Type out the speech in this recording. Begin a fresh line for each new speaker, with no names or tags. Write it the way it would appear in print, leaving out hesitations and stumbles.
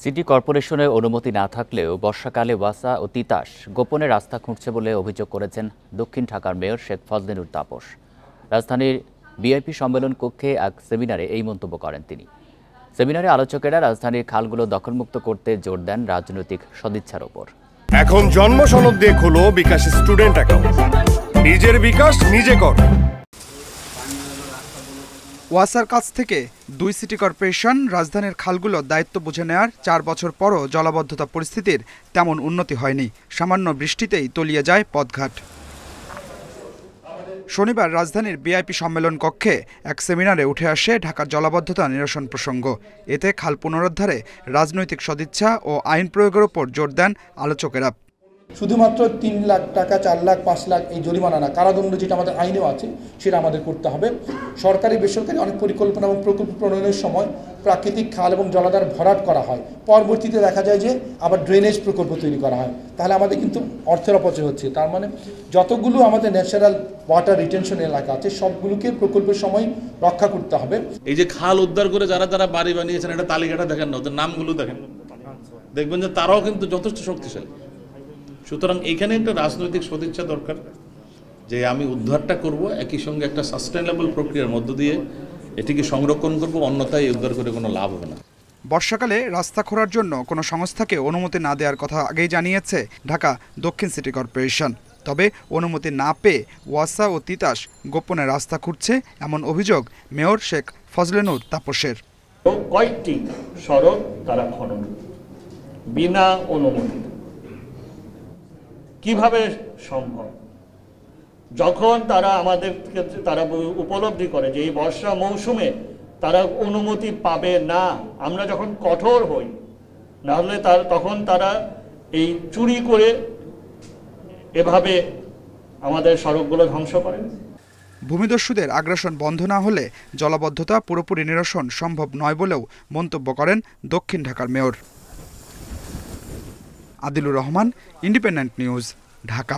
City কর্পোরেশনের অনুমতি না থাকলেও বর্ষাকালে ওয়াসা ও তিতাস গোপনে রাস্তা খুঁড়ছে বলে অভিযোগ করেছেন দক্ষিণ ঢাকার মেয়র শেখ ফজলেনুর তাপস। রাজধানীর ভিআইপি সম্মেলন কক্ষে এক সেমিনারে এই মন্তব্য করেন তিনি। সেমিনারে আলোচকেরা রাজধানীর খালগুলো দখলমুক্ত করতে জোর দেন রাজনৈতিক সদিচ্ছার ওপর।
এখন জন্ম সনদ দিয়ে খোলো বিকাশ স্টুডেন্ট অ্যাকাউন্ট। নিজের বিকাশ নিজে কর।
ওয়াসার কাছ থেকে দুই সিটি কর্পোরেশন রাজধানীর খালগুলোর দায়িত্ব বুঝে নেওয়ার 4 বছর পরও জলাবদ্ধতা পরিস্থিতির তেমন উন্নতি হয়নি। সামান্য বৃষ্টিতেই তলিয়ে যায় পথঘাট। শনিবার রাজধানীর ভিআইপি সম্মেলন কক্ষে এক সেমিনারে উঠে আসে ঢাকার জলাবদ্ধতা নিরসন প্রসঙ্গ। এতে খাল পুনরুদ্ধারে রাজনৈতিক সদিচ্ছা ও আইন প্রয়োগের উপর জোর দেন আলোচকেরা।
শুধুমাত্র 3 লাখ টাকা, 4 লাখ, 5 লাখ এই জরিমানা না, কারাদণ্ড যেটা আমাদের আইনেও আছে সেটা আমাদের করতে হবে। সরকারি বেসরকারি অনেক পরিকল্পনা এবং প্রকল্প প্রণয়নের সময় প্রাকৃতিক খাল এবং জলাধার ভরাট করা হয়, পরবর্তীতে দেখা যায় যে আবার ড্রেনেজ প্রকল্প তৈরি করা হয়, তাহলে আমাদের কিন্তু অর্থের অপচয় হচ্ছে। তার মানে যতগুলো আমাদের ন্যাচারাল ওয়াটার রিটেনশন এলাকা আছে সবগুলোকে প্রকল্পের সময় রক্ষা করতে হবে।
এই যে খাল উদ্ধার করে যারা যারা বাড়ি বানিয়েছেন এটা তালিকাটা দেখেন না, ওদের নামগুলো দেখেন, দেখবেন যে তারাও কিন্তু যথেষ্ট শক্তিশালী। সুতরাং এখানে একটা রাজনৈতিক সদিচ্ছা দরকার যে আমি উদ্ধারটা করব, একই সঙ্গে একটা সাস্টেইনেবল প্রক্রিয়ার মধ্য দিয়ে এটিকে সংরক্ষণ করব, অন্যথায় উদ্ধার করে কোনো লাভ হবে না।
বর্ষাকালে রাস্তা খোঁড়ার জন্য কোনো সংস্থাকে অনুমতি না দেওয়ার কথা আগেই জানিয়েছে ঢাকা দক্ষিণ সিটি কর্পোরেশন। তবে অনুমতি না পেয়ে ওয়াসা ও তিতাস গোপনে রাস্তা খুঁড়ছে এমন অভিযোগ মেয়র শেখ ফজলেনুর তাপসের।
কয়েকটি সড়ক তারা খনন বিনা অনুমতি কিভাবে সম্ভব? যখন তারা আমাদেরকে তারা উপলব্ধি করে যে এই বর্ষা মৌসুমে তারা অনুমতি পাবে না, আমরা যখন কঠোর হই, নাহলে তখন তারা এই চুরি করে এভাবে আমাদের সড়কগুলো ধ্বংস করেন।
ভূমিদস্যুদের আগ্রাসন বন্ধ না হলে জলাবদ্ধতা পুরোপুরি নিরসন সম্ভব নয় বলেও মন্তব্য করেন দক্ষিণ ঢাকার mayor. Adilur Rahman, independent news, Dhaka.